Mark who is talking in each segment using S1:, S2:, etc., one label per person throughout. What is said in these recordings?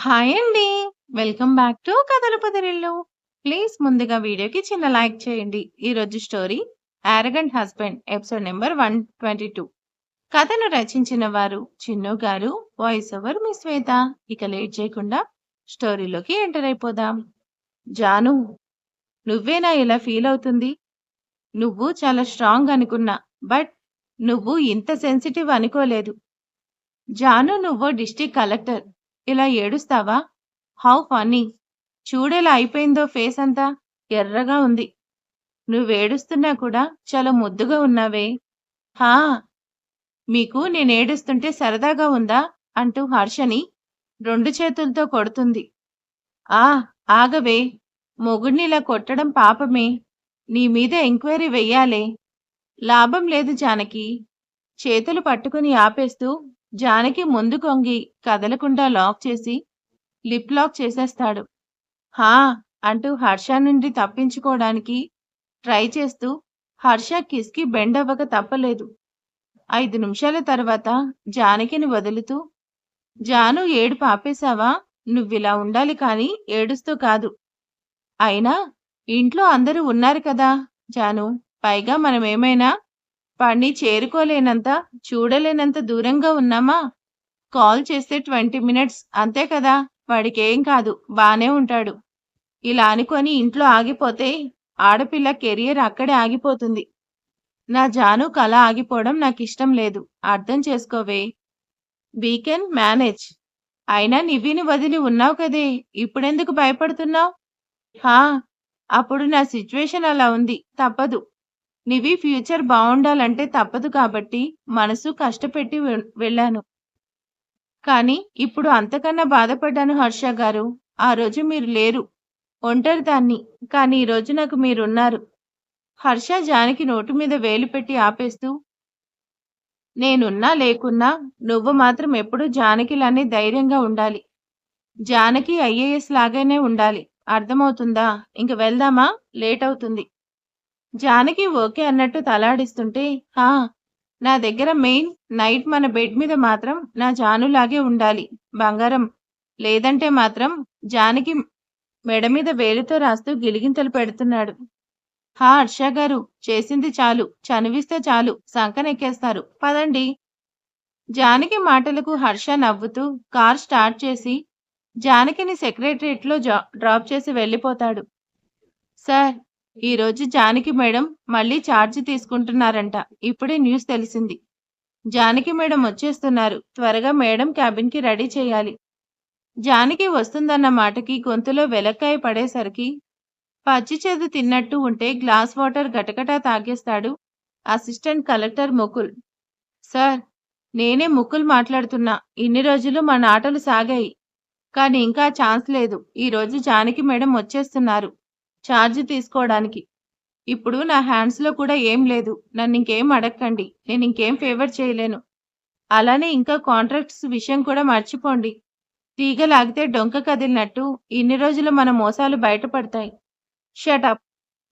S1: Hi అండి. Welcome back to కథల పొదరిల్లు. Please ముందుగా వీడియోకి చిన్న లైక్ చేయండి. ఈరోజు స్టోరీ 'యారగంట్ హస్బెండ్' ఎపిసోడ్ నెంబర్ 122. కథను రచించిన వారు చిన్ను గారు, వాయిస్ ఓవర్ మీ శ్వేత. ఇక లేట్ చేయకుండా స్టోరీలోకి ఎంటర్ అయిపోదాం. జాను, నువ్వేనా ఇలా ఫీల్ అవుతుంది? నువ్వు చాలా స్ట్రాంగ్ అనుకున్నా, బట్ నువ్వు ఇంత సెన్సిటివ్ అనుకోలేదు. జాను, నువ్వు డిస్ట్రిక్ట్ కలెక్టర్, ఇలా ఏడుస్తావా? How funny! చూడెలా అయిపోయిందో ఫేస్ అంతా ఎర్రగా ఉంది. నువ్వేడుస్తున్నా కూడా చాలా ముద్దుగా ఉన్నావే. హా, మీకు నేనేడుస్తుంటే సరదాగా ఉందా? అంటూ హర్షని 2 చేతులతో కొడుతుంది. ఆ, ఆగవే. మొగుడ్నిలా కొట్టడం పాపమే. నీ మీద ఎంక్వైరీ వెయ్యాలే. లాభం లేదు జానకి. చేతులు పట్టుకుని ఆపేస్తూ జానకి ముందు కొంగి కదలకుండా లాక్ చేసి లిప్ లాక్ చేసేస్తాడు. హా అంటూ హర్ష నుండి తప్పించుకోవడానికి ట్రై చేస్తూ హర్ష కిస్కి బెండ్ అవ్వక తప్పలేదు. 5 నిమిషాల తర్వాత జానకిని వదులుతూ, జాను, ఏడుపు ఆపేశావా? నువ్విలా ఉండాలి కానీ ఏడుస్తూ కాదు. అయినా ఇంట్లో అందరూ ఉన్నారు కదా జాను. పైగా మనమేమైనా వాణ్ణి చేరుకోలేనంత, చూడలేనంత దూరంగా ఉన్నామా? కాల్ చేస్తే 20 మినిట్స్ అంతే కదా. వాడికేం కాదు, బానే ఉంటాడు. ఇలా అనుకొని ఇంట్లో ఆగిపోతే ఆడపిల్ల కెరియర్ అక్కడే ఆగిపోతుంది. నా జాను కల ఆగిపోవడం నాకిష్టం లేదు. అర్థం చేసుకోవే. We can manage. అయినా నివిని వదిలి ఉన్నావు కదే, ఇప్పుడెందుకు భయపడుతున్నావు? హా, అప్పుడు నా సిచ్యువేషన్ అలా ఉంది, తప్పదు. నివి ఫ్యూచర్ బావుండాలంటే తప్పదు కాబట్టి మనసు కష్టపెట్టి వెళ్ళాను. కానీ ఇప్పుడు అంతకన్నా బాధపడ్డాను హర్ష గారు. ఆ రోజు మీరు లేరు, ఒంటరిదాన్ని. కానీ ఈరోజు నాకు మీరున్నారు. హర్ష జానకి నోటి మీద వేలు పెట్టి ఆపేస్తూ, నేనున్నా లేకున్నా నువ్వు మాత్రం ఎప్పుడూ జానకిలానే ధైర్యంగా ఉండాలి. జానకి ఐఏఎస్ లాగానే ఉండాలి. అర్థమవుతుందా? ఇంక వెళ్దామా? లేట్ అవుతుంది. జానకి ఓకే అన్నట్టు తలాడిస్తుంటే, హా, నా దగ్గర మెయిన్ నైట్ మన బెడ్ మీద మాత్రం నా జానులాగే ఉండాలి బంగారం. లేదంటే మాత్రం జానకి మెడ మీద వేలితో రాస్తూ గిలిగింతలు పెడుతున్నాడు. హా హర్ష గారు, చేసింది చాలు, చనువిస్తే చాలు సంకనెక్కేస్తారు, పదండి. జానకి మాటలకు హర్ష నవ్వుతూ కార్ స్టార్ట్ చేసి జానకిని సెక్రటరియట్లో డ్రాప్ చేసి వెళ్ళిపోతాడు. సార్, ఈరోజు జానకి మేడం మళ్ళీ ఛార్జ్ తీసుకుంటున్నారంట. ఇప్పుడే న్యూస్ తెలిసింది. జానకి మేడం వచ్చేస్తున్నారు. త్వరగా మేడం క్యాబిన్కి రెడీ చేయాలి. జానకి వస్తుందన్న మాటకి గొంతులో వెలక్కాయ పడేసరికి పచ్చి చేదు తిన్నట్టు ఉంటే గ్లాస్ వాటర్ గటగటా తాగేస్తాడు అసిస్టెంట్ కలెక్టర్ ముకుల్. సార్, నేనే ముకుల్ మాట్లాడుతున్నా. ఇన్ని రోజులు మన ఆటలు సాగాయి, కానీ ఇంకా ఛాన్స్ లేదు. ఈరోజు జానకి మేడం వచ్చేస్తున్నారు ఛార్జ్ తీసుకోవడానికి. ఇప్పుడు నా హ్యాండ్స్లో కూడా ఏం లేదు. నన్ను ఇంకేం అడగకండి. నేను ఇంకేం ఫేవర్ చేయలేను. అలానే ఇంకా కాంట్రాక్ట్స్ విషయం కూడా మర్చిపోండి. తీగ లాగితే డొంక కదిలినట్టు ఇన్ని రోజులు మన మోసాలు బయటపడతాయి. షటప్.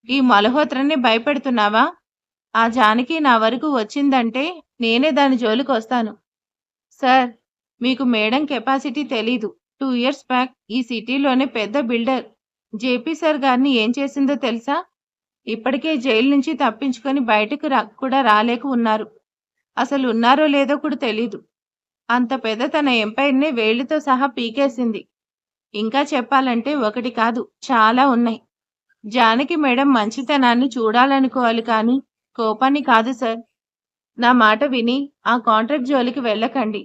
S1: ఈ మలహోత్రాన్ని భయపెడుతున్నావా? ఆ జానకి నా వరకు వచ్చిందంటే నేనే దాని జోలికి వస్తాను. సార్, మీకు మేడం కెపాసిటీ తెలీదు. 2 ఇయర్స్ బ్యాక్ ఈ సిటీలోనే పెద్ద బిల్డర్ జేపీ సార్ గారిని ఏం చేసిందో తెలుసా? ఇప్పటికే జైలు నుంచి తప్పించుకొని బయటకు కూడా రాలేక ఉన్నారు. అసలు ఉన్నారో లేదో కూడా తెలీదు. అంత పెద్ద తన ఎంపైర్నే వేళ్లతో సహా పీకేసింది. ఇంకా చెప్పాలంటే ఒకటి కాదు, చాలా ఉన్నాయి. జానకి మేడం మంచితనాన్ని చూడాలనుకోవాలి కానీ కోపాన్ని కాదు సార్. నా మాట విని ఆ కాంట్రాక్ట్ జోలికి వెళ్ళకండి.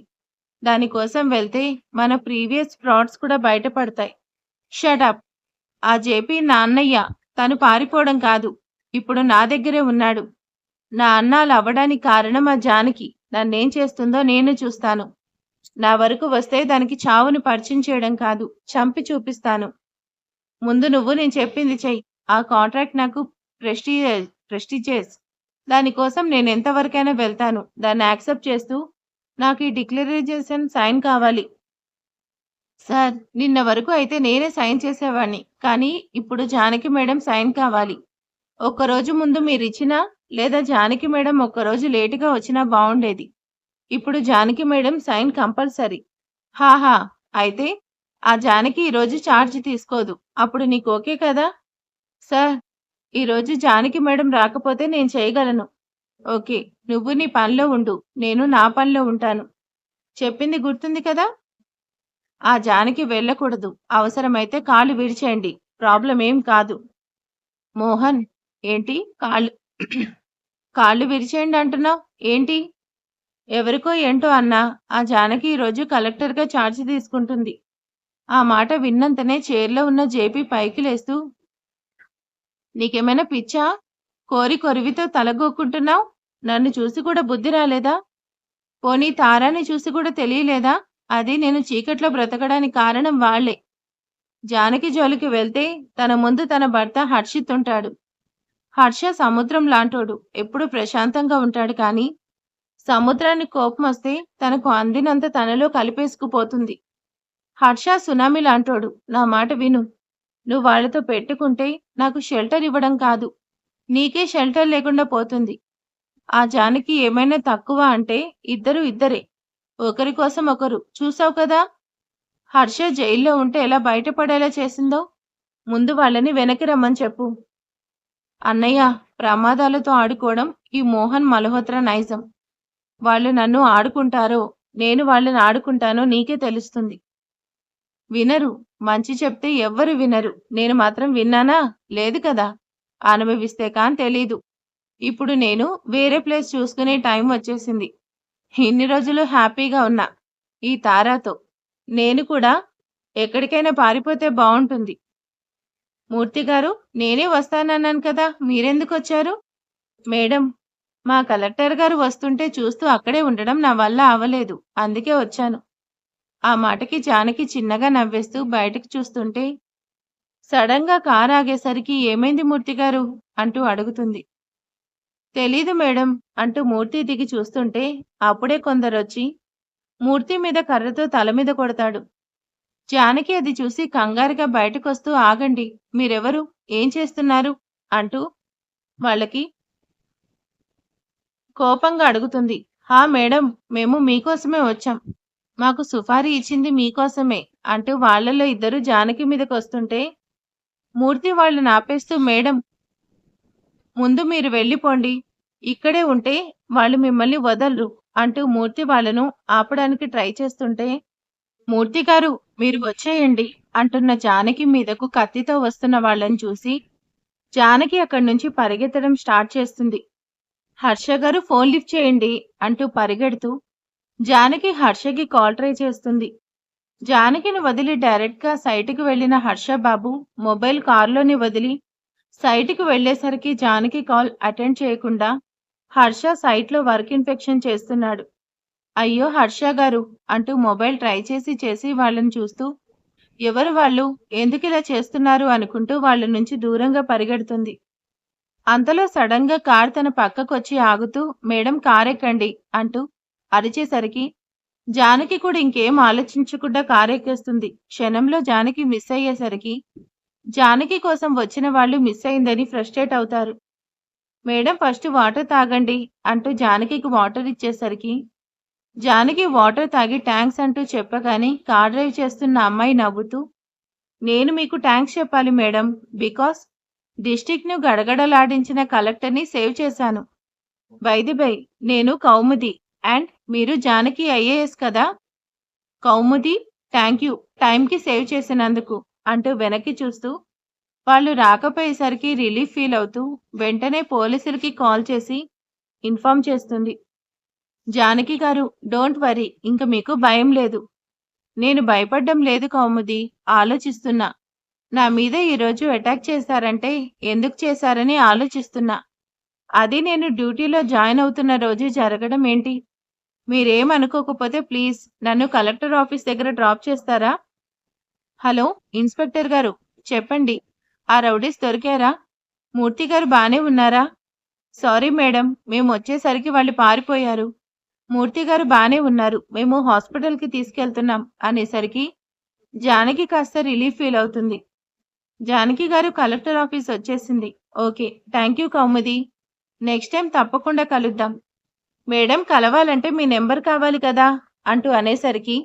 S1: దానికోసం వెళ్తే మన ప్రీవియస్ ఫ్రాడ్స్ కూడా బయటపడతాయి. షటప్. ఆ జేపీ నా అన్నయ్య. తను పారిపోవడం కాదు, ఇప్పుడు నా దగ్గరే ఉన్నాడు. నా అన్నాలు అవ్వడానికి కారణం ఆ జానకి. నన్నేం చేస్తుందో నేను చూస్తాను. నా వరకు వస్తే దానికి చావును పరిచయం చేయడం కాదు, చంపి చూపిస్తాను. ముందు నువ్వు నేను చెప్పింది చెయ్యి. ఆ కాంట్రాక్ట్ నాకు ప్రెస్టీజియస్. దానికోసం నేను ఎంతవరకైనా వెళ్తాను. దాన్ని యాక్సెప్ట్ చేస్తూ నాకు ఈ డిక్లరేషన్ సైన్ కావాలి. సార్, నిన్న వరకు అయితే నేనే సైన్ చేసేవాణ్ణి, కానీ ఇప్పుడు జానకి మేడం సైన్ కావాలి. ఒక్కరోజు ముందు మీరిచ్చినా, లేదా జానకి మేడం ఒక్కరోజు లేటుగా వచ్చినా బాగుండేది. ఇప్పుడు జానకి మేడం సైన్ కంపల్సరీ. హాహా, అయితే ఆ జానకి ఈరోజు ఛార్జ్ తీసుకోదు. అప్పుడు నీకు ఓకే కదా? సార్, ఈరోజు జానకి మేడం రాకపోతే నేను చేయగలను. ఓకే. నువ్వు నీ పనిలో ఉండు. నేను నా పనిలో ఉంటాను. చెప్పింది గుర్తుంది కదా? ఆ జానకి వెళ్ళకూడదు. అవసరమైతే కాళ్ళు విరిచేయండి. ప్రాబ్లమ్ ఏం కాదు. మోహన్, ఏంటి కాళ్ళు కాళ్ళు విరిచేయండి అంటున్నావు? ఏంటి? ఎవరికో ఏంటో అన్నా, ఆ జానకి ఈరోజు కలెక్టర్‌గా ఛార్జ్ తీసుకుంటుంది. ఆ మాట విన్నంతనే చైర్‌లో ఉన్న జేపీ పైకి లేస్తూ, నీకేమైనా పిచ్చా? కోరి కొరివితో తలగోక్కుంటున్నావు? నన్ను చూసి కూడా బుద్ధి రాలేదా? పోనీ తారాని చూసి కూడా తెలియలేదా? అది నేను చీకట్లో బ్రతకడానికి కారణం వాళ్ళే. జానకి జోలికి వెళ్తే తన ముందు తన భర్త హర్షిత్ ఉంటాడు. హర్ష సముద్రం లాంటోడు. ఎప్పుడూ ప్రశాంతంగా ఉంటాడు కానీ, సముద్రానికి కోపమొస్తే తనకు అందినంత తనలో కలిపేసుకుపోతుంది. హర్ష సునామీ లాంటోడు. నా మాట విను. నువ్వు వాళ్ళతో పెట్టుకుంటే నాకు షెల్టర్ ఇవ్వడం కాదు, నీకే షెల్టర్ లేకుండా పోతుంది. ఆ జానకి ఏమైనా తక్కువ అంటే ఇద్దరు ఇద్దరే. ఒకరి కోసం ఒకరు. చూసావు కదా! హర్ష జైల్లో ఉంటే ఎలా బయటపడేలా చేసిందో? ముందు వాళ్ళని వెనక్కి రమ్మని చెప్పు. అన్నయ్య, ప్రమాదాలతో ఆడుకోవడం ఈ మోహన్ మల్హోత్రా నైజం. వాళ్ళు నన్ను ఆడుకుంటారో, నేను వాళ్ళని ఆడుకుంటానో నీకే తెలుస్తుంది. వినరు. మంచి చెప్తే ఎవ్వరు వినరు. నేను మాత్రం విన్నానా? లేదు కదా! అనుభవిస్తే కాని తెలీదు. ఇప్పుడు నేను వేరే ప్లేస్ చూసుకునే టైం వచ్చేసింది. ఇన్ని రోజులు హ్యాపీగా ఉన్నా ఈ తారాతో. నేను కూడా ఎక్కడికైనా పారిపోతే బావుంటుంది. మూర్తి గారు, నేనే వస్తానన్నాను కదా! మీరెందుకొచ్చారు? మేడం, మా కలెక్టర్ గారు వస్తుంటే చూస్తూ అక్కడే ఉండడం నా వల్ల అవ్వలేదు. అందుకే వచ్చాను. ఆ మాటకి జానకి చిన్నగా నవ్వేస్తూ బయటకు చూస్తుంటే, సడన్‌గా కారు ఆగేసరికి ఏమైంది మూర్తిగారు? అంటూ అడుగుతుంది. తెలీదు మేడం అంటూ మూర్తి దిగి చూస్తుంటే, అప్పుడే కొందరొచ్చి మూర్తి మీద కర్రతో తల మీద కొడతాడు. జానకి అది చూసి కంగారుగా బయటకొస్తూ ఆగండి. మీరెవరు? ఏం చేస్తున్నారు? అంటూ వాళ్ళకి కోపంగా అడుగుతుంది. హా మేడం, మేము మీకోసమే వచ్చాం. మాకు సుపారీ ఇచ్చింది మీకోసమే అంటూ వాళ్ళలో ఇద్దరు జానకి మీదకొస్తుంటే, మూర్తి వాళ్ళని ఆపేస్తూ మేడం, ముందు మీరు వెళ్ళిపోండి. ఇక్కడే ఉంటే వాళ్ళు మిమ్మల్ని వదలరు అంటూ మూర్తి వాళ్ళను ఆపడానికి ట్రై చేస్తుంటే, మూర్తి గారు, మీరు వచ్చేయండి అంటున్న జానకి మీదకు కత్తితో వస్తున్న వాళ్ళని చూసి జానకి అక్కడి నుంచి పరిగెత్తడం స్టార్ట్ చేస్తుంది. హర్ష గారు, ఫోన్ లిఫ్ట్ చేయండి అంటూ పరిగెడుతూ జానకి హర్షకి కాల్ ట్రై చేస్తుంది. జానకిని వదిలి డైరెక్ట్‌గా సైట్‌కి వెళ్లిన హర్ష బాబు మొబైల్ కారులోనే వదిలి సైట్‌కి వెళ్లేసరికి జానకి కాల్ అటెండ్ చేయకుండా హర్ష సైట్‌లో వర్క్ ఇన్ఫెక్షన్ చేస్తున్నాడు. అయ్యో హర్ష గారు అంటూ మొబైల్ ట్రై చేసి వాళ్ళని చూస్తూ, ఎవరు వాళ్ళు? ఎందుకిలా చేస్తున్నారు అనుకుంటూ వాళ్ళ నుంచి దూరంగా పరిగెడుతుంది. అంతలో సడన్‌గా కారు తన పక్కకొచ్చి ఆగుతూ, మేడం కారెక్కండి అంటూ అరిచేసరికి జానకి కూడా ఇంకేం ఆలోచించకుండా కారెక్కేస్తుంది. క్షణంలో జానకి మిస్ అయ్యేసరికి జానకి కోసం వచ్చిన వాళ్ళు మిస్ అయిందని ఫ్రస్ట్రేట్ అవుతారు. మేడం ఫస్ట్ వాటర్ తాగండి అంటూ జానకికి వాటర్ ఇచ్చేసరికి జానకి వాటర్ తాగి థ్యాంక్స్ అంటూ చెప్పగానే కార్ డ్రైవ్ చేస్తున్న అమ్మాయి నవ్వుతూ, నేను మీకు థ్యాంక్స్ చెప్పాలి మేడం. బికాస్ డిస్ట్రిక్ట్‌ను గడగడలాడించిన కలెక్టర్‌ని సేవ్ చేశాను. బై ది బై, నేను కౌముది అండ్ మీరు జానకి ఐఏఎస్ కదా! కౌముది, థాంక్యూ టైంకి సేవ్ చేసినందుకు అంటూ వెనక్కి చూస్తూ వాళ్ళు రాకపోయేసరికి రిలీఫ్ ఫీల్ అవుతూ వెంటనే పోలీసులకి కాల్ చేసి ఇన్ఫార్మ్ చేస్తుంది. జానకి గారు, డోంట్ వర్రీ, ఇంక మీకు భయం లేదు. నేను భయపడ్డం లేదు కౌముది, ఆలోచిస్తున్నా. నా మీద ఈరోజు అటాక్ చేశారంటే ఎందుకు చేశారని ఆలోచిస్తున్నా. అది నేను డ్యూటీలో జాయిన్ అవుతున్న రోజు జరగడం ఏంటి? మీరేమనుకోకపోతే ప్లీజ్ నన్ను కలెక్టర్ ఆఫీస్ దగ్గర డ్రాప్ చేస్తారా? హలో ఇన్స్‌పెక్టర్ గారు, చెప్పండి. ఆ రౌడీస్ దొరికారా? మూర్తి గారు బానే ఉన్నారా? సారీ మేడం, మేమొచ్చేసరికి వాళ్ళు పారిపోయారు. మూర్తి గారు బానే ఉన్నారు. మేము హాస్పిటల్‌కి తీసుకెళ్తున్నాం అనేసరికి జానకి కాస్త రిలీఫ్ ఫీల్ అవుతుంది. జానకి గారు, కలెక్టర్ ఆఫీస్ వచ్చేసింది. ఓకే. థాంక్యూ కౌముది. నెక్స్ట్ టైం తప్పకుండా కలుద్దాం. మేడం కలవాలంటే మీ నెంబర్ కావాలి కదా! అంటూ అనేసరికి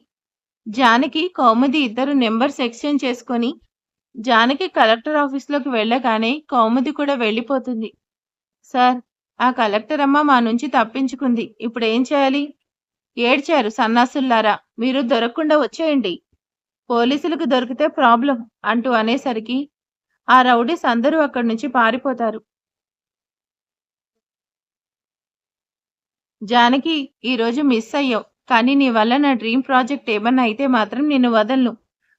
S1: జానకి, కౌముది ఇద్దరు నెంబర్స్ ఎక్స్చేంజ్ చేసుకొని జానకి కలెక్టర్ ఆఫీస్‌లోకి వెళ్ళగానే కౌముది కూడా వెళ్ళిపోతుంది. సార్, ఆ కలెక్టర్ అమ్మ మా నుంచి తప్పించుకుంది. ఇప్పుడేం చేయాలి? ఏడ్చారు సన్నాసుల్లారా! మీరు దొరక్కుండా వచ్చేయండి. పోలీసులకు దొరికితే ప్రాబ్లమ్ అంటూ అనేసరికి ఆ రౌడీస్ అందరూ అక్కడి నుంచి పారిపోతారు. జానకి, ఈరోజు మిస్ అయ్యావు. కానీ నీ వల్ల నా డ్రీమ్ ప్రాజెక్ట్ ఏమన్నా అయితే మాత్రం నిన్ను వదలను.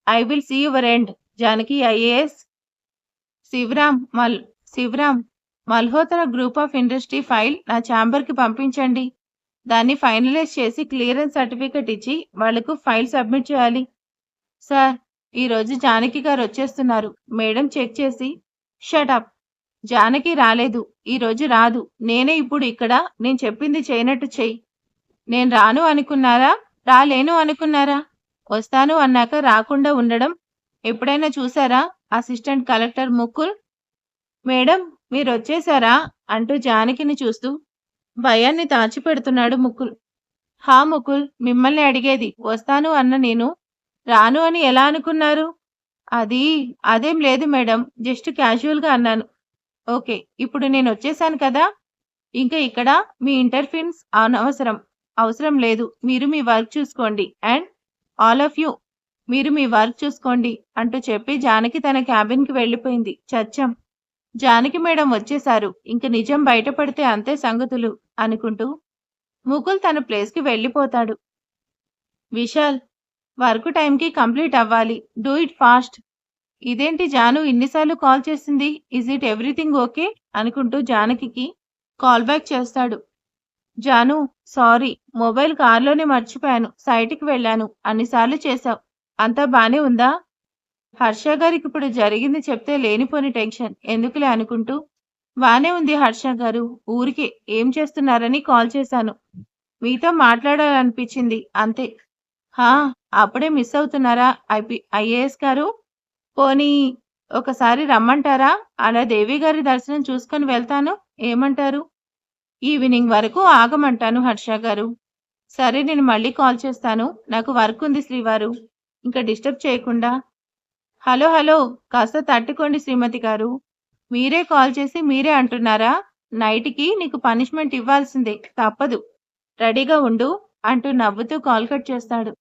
S1: I will see your end. Janaki IAS. Sivaram మల్ Sivaram Malhotra group of industry file నా ఛాంబర్‌కి పంపించండి. దాన్ని ఫైనలైజ్ చేసి క్లియరెన్స్ సర్టిఫికేట్ ఇచ్చి వాళ్లకు ఫైల్ సబ్మిట్ చేయాలి. సార్, ఈరోజు జానకి గారు వచ్చేస్తున్నారు. మేడం చెక్ చేసి షట్ అప్. జానకి రాలేదు. ఈరోజు రాదు. నేనే ఇప్పుడు ఇక్కడ. నేను చెప్పింది చేయనట్టు చెయ్యి. నేను రాను అనుకున్నారా? రాలేను అనుకున్నారా? వస్తాను అన్నాక రాకుండా ఉండడం ఎప్పుడైనా చూసారా? Assistant collector Mukul. మేడం, మీరొచ్చేశారా? అంటూ జానకిని చూస్తూ భయాన్ని దాచిపెడుతున్నాడు ముకుల్. హా ముకుల్, మిమ్మల్ని అడిగేది. వస్తాను అన్న నేను రాను అని ఎలా అనుకున్నారు? అదేం లేదు మేడం. జస్ట్ క్యాజువల్‌గా అన్నాను. ఓకే, ఇప్పుడు నేనొచ్చేశాను కదా! ఇంక ఇక్కడ మీ ఇంటర్ఫరెన్స్ అనవసరం. అవసరం లేదు. మీరు మీ వర్క్ చూసుకోండి. అండ్ ఆల్ ఆఫ్ యూ, మీరు మీ వర్క్ చూసుకోండి అంటూ చెప్పి జానకి తన క్యాబిన్‌కి వెళ్ళిపోయింది. చచ్చాం. జానకి మేడం వచ్చేశారు. ఇంక నిజం బయటపడితే అంతే సంగతులు అనుకుంటూ ముకుల్ తన ప్లేస్‌కి వెళ్ళిపోతాడు. విశాల్, వర్క్ టైంకి కంప్లీట్ అవ్వాలి. Do it fast. ఇదేంటి జాను ఇన్నిసార్లు కాల్ చేసింది? Is it everything okay? అనుకుంటూ జానకికి కాల్ బ్యాక్ చేస్తాడు. జాను, సారీ, మొబైల్ కార్‌లోనే మర్చిపోయాను. సైట్‌కి వెళ్ళాను. అన్నిసార్లు చేశావు. అంతా బానే ఉందా? హర్ష గారికిప్పుడు జరిగింది చెప్తే లేనిపోని టెన్షన్. ఎందుకులే అనుకుంటూ బానే ఉంది హర్ష గారు. ఊరికే ఏం చేస్తున్నారని కాల్ చేశాను. మీతో మాట్లాడాలనిపించింది అంతే. హా, అప్పుడే మిస్ అవుతున్నారా ఐఏఎస్ గారు? పోనీ ఒకసారి రమ్మంటారా? అలా దేవి గారి దర్శనం చూసుకొని వెళ్తాను. ఏమంటారు? ఈవినింగ్ వరకు ఆగమంటాను హర్ష గారు. సరే, నేను మళ్ళీ కాల్ చేస్తాను. నాకు వర్క్ ఉంది శ్రీవారు. ఇంకా డిస్టర్బ్ చేయకుండా. హలో హలో, కాస్త తట్టుకోండి శ్రీమతి గారు. మీరే కాల్ చేసి మీరే అంటున్నారా? నైట్‌కి నీకు పనిష్మెంట్ ఇవ్వాల్సిందే. తప్పదు. రెడీగా ఉండు అంటూ నవ్వుతూ కాల్ కట్ చేస్తాడు.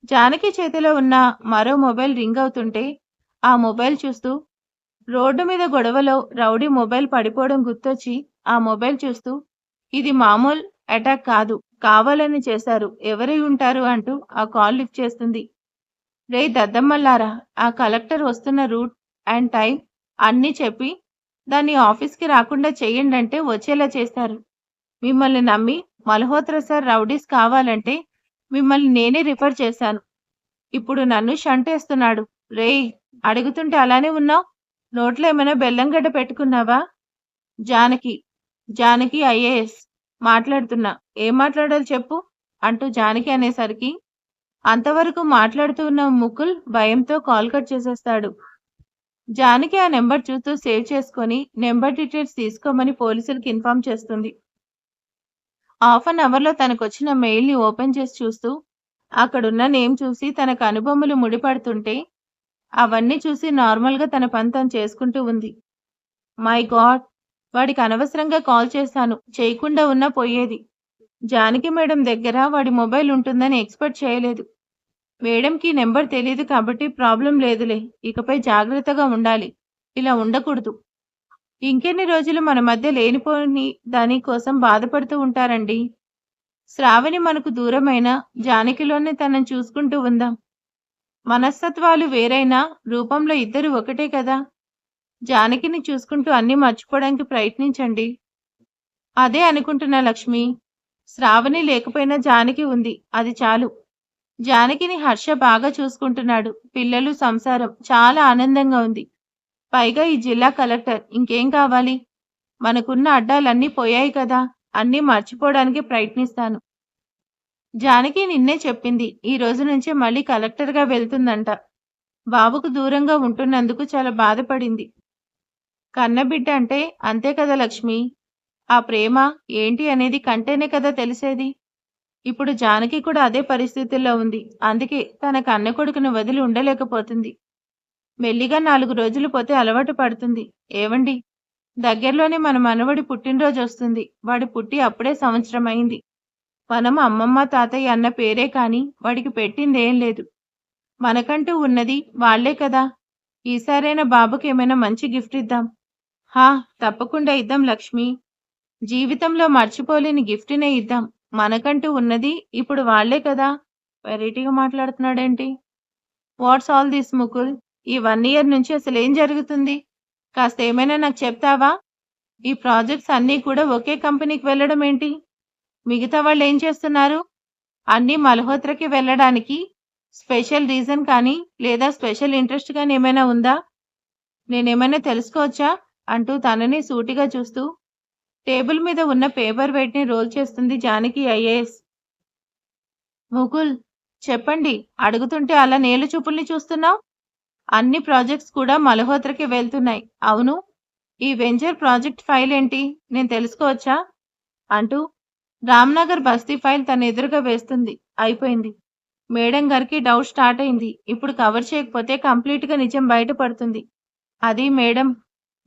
S1: జానకి చేతిలో ఉన్న మరో మొబైల్ రింగ్ అవుతుంటే ఆ మొబైల్ చూస్తూ రోడ్డు మీద గొడవలో రౌడీ మొబైల్ పడిపోవడం గుర్తొచ్చి ఆ మొబైల్ చూస్తూ ఇది మామూలు అటాక్ కాదు, కావాలని చేశారు, ఎవరై ఉంటారు అంటూ ఆ కాల్ లిఫ్ట్ చేస్తుంది. రేయ్ దద్దమ్మల్లారా, ఆ కలెక్టర్ వస్తున్న రూట్ అండ్ టైం అన్నీ చెప్పి దాన్ని ఆఫీస్‌కి రాకుండా చెయ్యండంటే వచ్చేలా చేస్తారు. మిమ్మల్ని నమ్మి మల్హోత్రా సార్ రౌడీస్ కావాలంటే మిమ్మల్ని నేనే రిఫర్ చేశాను. ఇప్పుడు నన్ను షంటేస్తున్నాడు. రేయ్, అడుగుతుంటే అలానే ఉన్నావ్? నోట్లో ఏమైనా బెల్లం గడ్డ పెట్టుకున్నావా? జానకి, జానకి ఐఏఎస్ మాట్లాడుతున్నా. ఏం మాట్లాడాలో చెప్పు అంటూ జానకి అనేసరికి అంతవరకు మాట్లాడుతూ ఉన్న ముకుల్ భయంతో కాల్ కట్ చేసేస్తాడు. జానకి ఆ నెంబర్ చూస్తూ సేవ్ చేసుకొని నెంబర్ డీటెయిల్స్ తీసుకోమని పోలీసులకు ఇన్ఫార్మ్ చేస్తుంది. హాఫ్ అన్ అవర్‌లో తనకొచ్చిన మెయిల్‌ని ఓపెన్ చేసి చూస్తూ అక్కడున్న నేమ్ చూసి తన కనుబొమ్మలు ముడిపడుతుంటే అవన్నీ చూసి నార్మల్‌గా తన పని తను చేసుకుంటూ ఉంది. My God! వాడికి అనవసరంగా కాల్ చేశాను. చేయకుండా ఉన్నా పోయేది. జానకి మేడం దగ్గర వాడి మొబైల్ ఉంటుందని ఎక్స్‌పెక్ట్ చేయలేదు. మేడంకి నెంబర్ తెలీదు కాబట్టి ప్రాబ్లం లేదులే. ఇకపై జాగ్రత్తగా ఉండాలి. ఇలా ఉండకూడదు. ఇంకెన్ని రోజులు మన మధ్య లేనిపోని దాని కోసం బాధపడుతూ ఉంటారండి. శ్రావణి మనకు దూరమైనా జానకిలోనే తనని చూసుకుంటూ ఉందాం. మనస్తత్వాలు వేరైనా రూపంలో ఇద్దరు ఒకటే కదా! జానకిని చూసుకుంటూ అన్నీ మర్చిపోవడానికి ప్రయత్నించండి. అదే అనుకుంటున్నా లక్ష్మి. శ్రావణి లేకపోయినా జానకి ఉంది. అది చాలు. జానకిని హర్ష బాగా చూసుకుంటున్నాడు. పిల్లలు, సంసారం చాలా ఆనందంగా ఉంది. పైగా ఈ జిల్లా కలెక్టర్. ఇంకేం కావాలి? మనకున్న అడ్డాలన్నీ పోయాయి కదా! అన్నీ మర్చిపోవడానికి ప్రయత్నిస్తాను. జానకి నిన్నే చెప్పింది. ఈ రోజు నుంచే మళ్ళీ కలెక్టర్‌గా వెళ్తుందంట. బాబుకు దూరంగా ఉంటున్నందుకు చాలా బాధపడింది. కన్నబిడ్డ అంటే అంతే కదా లక్ష్మి. ఆ ప్రేమ ఏంటి అనేది కంటేనే కదా తెలిసేది. ఇప్పుడు జానకి కూడా అదే పరిస్థితుల్లో ఉంది. అందుకే తన కన్న కొడుకుని వదిలి ఉండలేకపోతుంది. మెల్లిగా 4 రోజులు పోతే అలవాటు పడుతుంది. ఏవండి, దగ్గరలోనే మన మనవడి పుట్టినరోజొస్తుంది. వాడు పుట్టి అప్పుడే సంవత్సరం అయింది. మనం అమ్మమ్మ, తాతయ్య అన్న పేరే కానీ వాడికి పెట్టిందేం లేదు. మనకంటూ ఉన్నది వాళ్ళే కదా! ఈసారైనా బాబుకేమైనా మంచి గిఫ్ట్ ఇద్దాం. హా! తప్పకుండా ఇద్దాం లక్ష్మి. జీవితంలో మర్చిపోలేని గిఫ్ట్‌నే ఇద్దాం. మనకంటూ ఉన్నది ఇప్పుడు వాళ్ళే కదా! వెరైటీగా మాట్లాడుతున్నాడేంటి? What's all this Mukul? ఈ 1 ఇయర్ నుంచి అసలేం జరుగుతుంది? కాస్త ఏమైనా నాకు చెప్తావా? ఈ ప్రాజెక్ట్స్ అన్నీ కూడా ఒకే కంపెనీకి వెళ్ళడం ఏంటి? మిగతా వాళ్ళేం చేస్తున్నారు? అన్నీ మల్హోత్రాకి వెళ్ళడానికి స్పెషల్ రీజన్ కానీ, లేదా స్పెషల్ ఇంట్రెస్ట్ గాని ఏమైనా ఉందా? నేనేమైనా తెలుసుకోవచ్చా? అంటూ తనని సూటిగా చూస్తూ టేబుల్ మీద ఉన్న పేపర్ వెయిట్‌ని రోల్ చేస్తుంది జానకి ఐఏఎస్. ముకుల్, చెప్పండి. అడుగుతుంటే అలా నేల చూపుల్ని చూస్తున్నావ్? అన్ని ప్రాజెక్ట్స్ కూడా మల్హోత్రాకి వెళ్తున్నాయి. అవును. ఈ వెంచర్ ప్రాజెక్ట్ ఫైల్ ఏంటి? నేను తెలుసుకోవచ్చా? అంటూ రామ్‌నగర్ బస్తీ ఫైల్ తన ఎదురుగా వేస్తుంది. అయిపోయింది. మేడం గారికి డౌట్ స్టార్ట్ అయింది. ఇప్పుడు కవర్ చేయకపోతే కంప్లీట్‌గా నిజం బయటపడుతుంది. అది madam.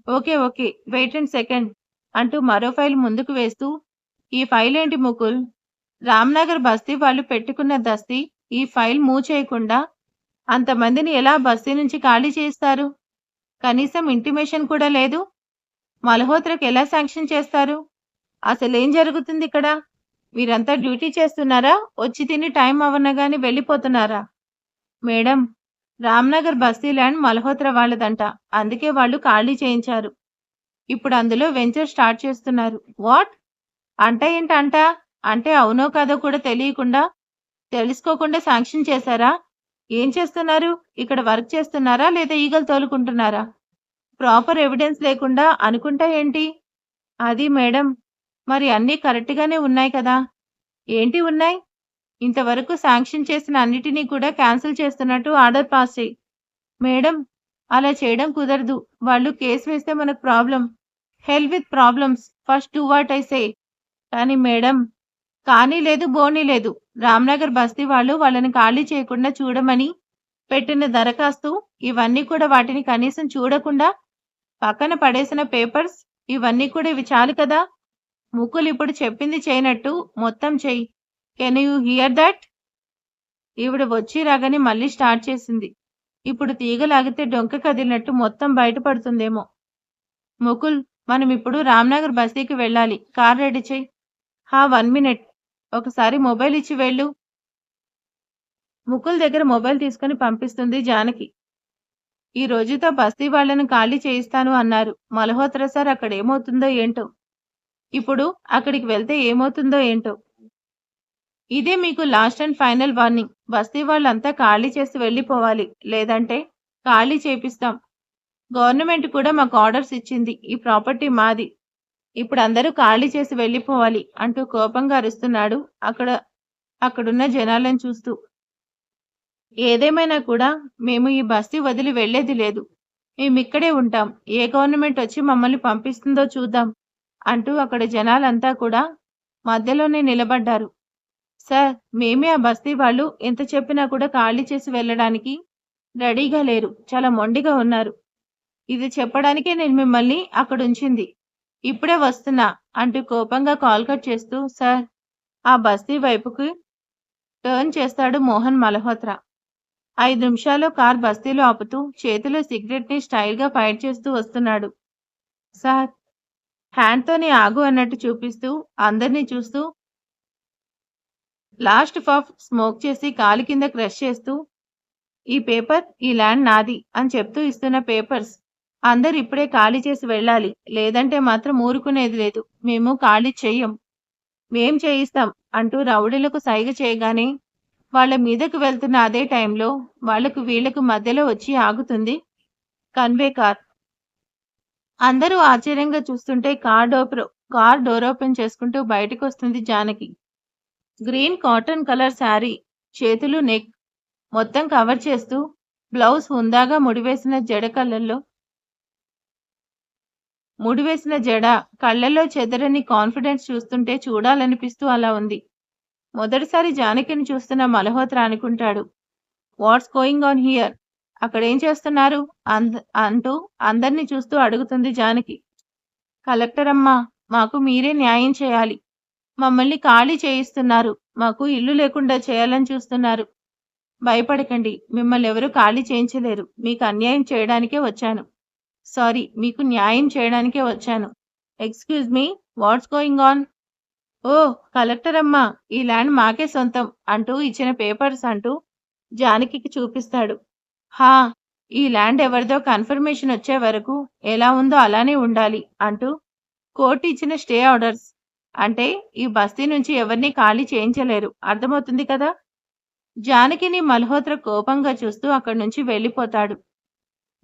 S1: Okay. Okay. Wait and second అంటూ మరో ఫైల్ ముందుకు వేస్తూ, ఈ ఫైల్ ఏంటి ముకుల్? రామ్‌నగర్ బస్తీ వాళ్ళు పెట్టుకున్న దస్తీ. ఈ ఫైల్ మూవ్ చేయకుండా అంతమందిని ఎలా బస్తీ నుంచి ఖాళీ చేయిస్తారు? కనీసం ఇంటిమేషన్ కూడా లేదు. మల్హోత్రాకి ఎలా శాంక్షన్ చేస్తారు? అసలేం జరుగుతుందిక్కడ? మీరంతా డ్యూటీ చేస్తున్నారా? వచ్చి తిని టైం అవ్వనగానే వెళ్ళిపోతున్నారా? మేడం, రామ్‌నగర్ బస్తీ ల్యాండ్ మల్హోత్రా వాళ్ళదంట. అందుకే వాళ్ళు ఖాళీ చేయించారు. ఇప్పుడు అందులో వెంచర్ స్టార్ట్ చేస్తున్నారు. వాట్? అంటే ఏంటంట? అంటే అవునో కాదో కూడా తెలియకుండా, తెలుసుకోకుండా శాంక్షన్ చేశారా? ఏం చేస్తున్నారు? ఇక్కడ వర్క్ చేస్తున్నారా? లేదా ఈగలు తోలుకుంటున్నారా? ప్రాపర్ ఎవిడెన్స్ లేకుండా అనుకుంటా ఏంటి? అది మేడం. మరి అన్నీ కరెక్ట్‌గానే ఉన్నాయి కదా! ఏంటి ఉన్నాయి? ఇంతవరకు శాంక్షన్ చేసిన అన్నిటినీ కూడా క్యాన్సిల్ చేస్తున్నట్టు ఆర్డర్ పాస్ చెయ్యి. మేడం, అలా చేయడం కుదరదు. వాళ్ళు కేస్ వేస్తే మనకు problem. Hell with problems. First do what I say. కానీ మేడం, కానీ లేదు, బోనీ లేదు. రామ్‌నగర్ బస్తీ వాళ్ళు వాళ్ళని ఖాళీ చేయకుండా చూడమని పెట్టిన దరఖాస్తు, ఇవన్నీ కూడా వాటిని కనీసం చూడకుండా పక్కన పడేసిన పేపర్స్, ఇవన్నీ కూడా ఇవి చాలు కదా! ముకుల్ ఇప్పుడు చెప్పింది చేయనట్టు మొత్తం చెయ్యి. Can you here that? ఈవిడ వచ్చి రాగానే మళ్ళీ స్టార్ట్ చేసింది. ఇప్పుడు తీగ లాగితే డొంక కదిలినట్టు మొత్తం బయటపడుతుందేమో. ముకుల్, మనం ఇప్పుడు రామ్‌నగర్ బస్తీకి వెళ్ళాలి. కార్ రెడీ చెయ్యి. హా! 1 మినిట్. ఒకసారి మొబైల్ ఇచ్చి వెళ్ళు. ముకుల్ దగ్గర మొబైల్ తీసుకుని పంపిస్తుంది జానకి. ఈ రోజుతో బస్తీ వాళ్ళని ఖాళీ చేయిస్తాను అన్నారు. మల్హోత్రా సార్ అక్కడేమవుతుందో ఏంటో. ఇప్పుడు అక్కడికి వెళ్తే ఏమవుతుందో ఏంటో. ఇదే మీకు లాస్ట్ అండ్ ఫైనల్ వార్నింగ్. బస్తీ వాళ్ళంతా ఖాళీ చేసి వెళ్ళిపోవాలి. లేదంటే ఖాళీ చేపిస్తాం. గవర్నమెంట్ కూడా మాకు ఆర్డర్స్ ఇచ్చింది. ఈ ప్రాపర్టీ మాది. ఇప్పుడు అందరూ ఖాళీ చేసి వెళ్ళిపోవాలి అంటూ కోపంగా అరుస్తున్నాడు అక్కడున్న జనాలను చూస్తూ. ఏదేమైనా కూడా మేము ఈ బస్తీ వదిలి వెళ్లేది లేదు. మేమిక్కడే ఉంటాం. ఏ గవర్నమెంట్ వచ్చి మమ్మల్ని పంపిస్తుందో చూద్దాం అంటూ అక్కడ జనాలంతా కూడా మధ్యలోనే నిలబడ్డారు. సార్, మేమే ఆ బస్తీ వాళ్ళు ఎంత చెప్పినా కూడా ఖాళీ చేసి వెళ్ళడానికి రెడీగా లేరు. చాలా మొండిగా ఉన్నారు. ఇది చెప్పడానికే నేను మిమ్మల్ని అక్కడుంచింది. ఇప్పుడే వస్తున్నా అంటూ కోపంగా కాల్ కట్ చేస్తూ, సార్, ఆ బస్తీ వైపుకి టర్న్ చేస్తాడు మోహన్ మల్హోత్రా. 5 నిమిషాల్లో కార్ బస్తీలో ఆపుతూ చేతిలో సిగరెట్ ని స్టైల్ గా ఫైట్ చేస్తూ వస్తున్నాడు. సార్, హ్యాండ్ తోనే ఆగు అన్నట్టు చూపిస్తూ అందరినీ చూస్తూ లాస్ట్ పఫ్ స్మోక్ చేసి కాలి కింద క్రష్ చేస్తూ, ఈ పేపర్, ఈ ల్యాండ్ నాది అని చెప్తూ ఇస్తున్న పేపర్స్. అందరు ఇప్పుడే ఖాళీ చేసి వెళ్ళాలి. లేదంటే మాత్రం ఊరుకునేది లేదు. మేము ఖాళీ చెయ్యం. మేం చేయిస్తాం అంటూ రౌడీలకు సైగ చేయగానే వాళ్ళ మీదకు వెళ్తున్న అదే టైంలో వీళ్లకు మధ్యలో వచ్చి ఆగుతుంది కన్వే కార్. అందరూ ఆశ్చర్యంగా చూస్తుంటే కార్ డోర్ ఓపెన్ చేసుకుంటూ బయటకు వస్తుంది Janaki. Green cotton colour sari, చేతులు నెక్ మొత్తం కవర్ చేస్తూ, బ్లౌజ్ హుందాగా ముడివేసిన జడ, కళ్ళల్లో చెదరని కాన్ఫిడెన్స్ చూస్తుంటే చూడాలనిపిస్తూ అలా ఉంది. మొదటిసారి జానకిని చూస్తున్న మల్హోత్రా అనుకుంటాడు, వాట్స్ గోయింగ్ ఆన్ హియర్? అక్కడేం చేస్తున్నారు? అంటూ అందర్నీ చూస్తూ అడుగుతుంది జానకి. కలెక్టర్ అమ్మా, మాకు మీరే న్యాయం చేయాలి. మమ్మల్ని ఖాళీ చేయిస్తున్నారు. మాకు ఇల్లు లేకుండా చేయాలని చూస్తున్నారు. భయపడకండి, మిమ్మల్ని ఎవరూ ఖాళీ చేయించలేరు. మీకు అన్యాయం చేయడానికే వచ్చాను. సారీ, మీకు న్యాయం చేయడానికే వచ్చాను. Excuse me, what's going on? Oh collector అమ్మా, ఈ ల్యాండ్ మాకే సొంతం అంటూ ఇచ్చిన పేపర్స్ అంటూ జానకికి చూపిస్తాడు. హా, ఈ ల్యాండ్ ఎవరిదో కన్ఫర్మేషన్ వచ్చే వరకు ఎలా ఉందో అలానే ఉండాలి అంటూ కోర్టు ఇచ్చిన స్టే ఆర్డర్స్. అంటే ఈ బస్తీ నుంచి ఎవరిని ఖాళీ చేయించలేరు, అర్థమవుతుంది కదా? జానకిని మల్హోత్రా కోపంగా చూస్తూ అక్కడి నుంచి వెళ్ళిపోతాడు.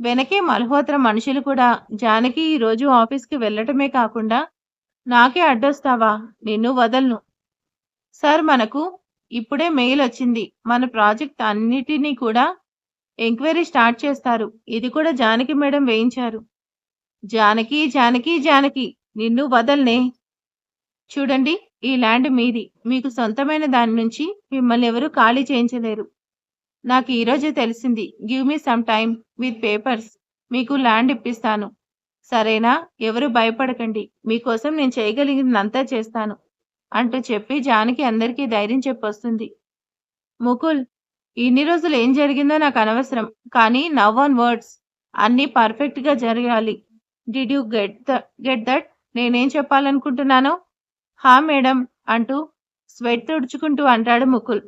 S1: వెనకే మల్హోత్రా మనుషులు కూడా జానకి ఈ రోజు ఆఫీస్కి వెళ్ళటమే కాకుండా నాకే అడ్డొస్తావా, నిన్ను వదలను. సార్, మనకు ఇప్పుడే మెయిల్ వచ్చింది. మన ప్రాజెక్ట్ అన్నిటినీ కూడా ఎంక్వైరీ స్టార్ట్ చేస్తారు. ఇది కూడా జానకి మేడం వేయించారు. జానకి జానకి జానకి, నిన్ను వదల్నే. చూడండి, ఈ ల్యాండ్ మీది. మీకు సొంతమైన దాని నుంచి మిమ్మల్ని ఎవరూ ఖాళీ చేయించలేరు. నాకు ఈరోజే తెలిసింది. Give me some time with papers. మీకు ల్యాండ్ ఇప్పిస్తాను. సరేనా? ఎవరు భయపడకండి. మీకోసం నేను చేయగలిగినంతా చేస్తాను అంటూ చెప్పి జానకి అందరికీ ధైర్యం చెప్పొస్తుంది. ముకుల్, ఇన్ని రోజులు ఏం జరిగిందో నాకు అనవసరం. కానీ నవ్ ఆన్ వర్డ్స్ అన్నీ పర్ఫెక్ట్గా జరగాలి. Did you get that? నేనేం చెప్పాలనుకుంటున్నానో? హా మేడం అంటూ స్వెట్ తుడుచుకుంటూ అంటాడు ముకుల్.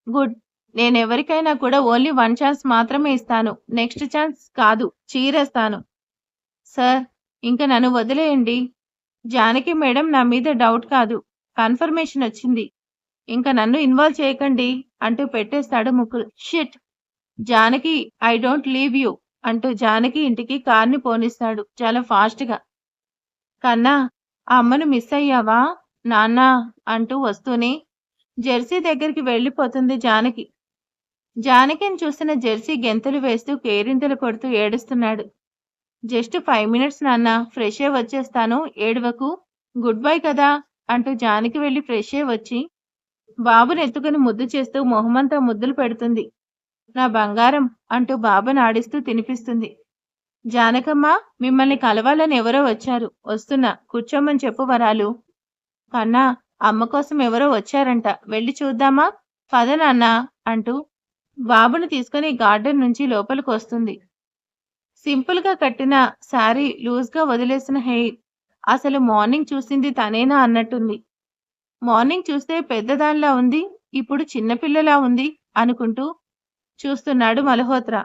S1: గుడ్. నేనెవరికైనా కూడా ఓన్లీ 1 ఛాన్స్ మాత్రమే ఇస్తాను. నెక్స్ట్ ఛాన్స్ కాదు, చీరేస్తాను. సార్, ఇంక నన్ను వదిలేయండి. జానకి మేడం నా మీద డౌట్ కాదు, కన్ఫర్మేషన్ వచ్చింది. ఇంక నన్ను ఇన్వాల్వ్ చేయకండి అంటూ పెట్టేస్తాడు Mukul. Shit. Janaki, I don't leave you అంటూ జానకి ఇంటికి కార్ని పోనిస్తాడు చాలా ఫాస్ట్గా. కన్నా, ఆ అమ్మను మిస్ అయ్యావా నాన్నా అంటూ వస్తూనే జెర్సీ దగ్గరికి వెళ్ళిపోతుంది జానకి. జానకిని చూసిన జెర్సీ గెంతులు వేస్తూ కేరింతలు కొడుతూ ఏడుస్తున్నాడు. జస్ట్ 5 మినిట్స్ నాన్న, ఫ్రెష్ అయ్యి వచ్చేస్తాను, ఏడవకు. గుడ్ బై కదా అంటూ జానకి వెళ్ళి ఫ్రెష్ అయ్యి వచ్చి బాబుని ఎత్తుకుని ముద్దు చేస్తూ మొహమంతా ముద్దులు పెడుతుంది. నా బంగారం అంటూ బాబుని ఆడిస్తూ తినిపిస్తుంది. జానకమ్మ, మిమ్మల్ని కలవాలని ఎవరో వచ్చారు. వస్తున్నా, కూర్చోమని చెప్పు వరాలు. కన్నా, అమ్మ కోసం ఎవరో వచ్చారంట, వెళ్ళి చూద్దామా? పద నాన్న అంటూ బాబుని తీసుకుని గార్డెన్ నుంచి లోపలికి వస్తుంది. సింపుల్గా కట్టిన శారీ, లూజ్గా వదిలేసిన హెయిర్. అసలు మార్నింగ్ చూసింది తనేనా అన్నట్టుంది. మార్నింగ్ చూస్తే పెద్దదానిలా ఉంది, ఇప్పుడు చిన్నపిల్లలా ఉంది అనుకుంటూ చూస్తున్నాడు మల్హోత్రా.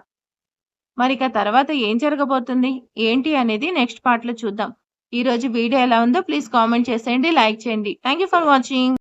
S1: మరిక తర్వాత ఏం జరగబోతుంది ఏంటి అనేది నెక్స్ట్ పార్ట్లో చూద్దాం. ఈరోజు వీడియో ఎలా ఉందో ప్లీజ్ కామెంట్ చేసేయండి, లైక్ చేయండి. Thank you for watching.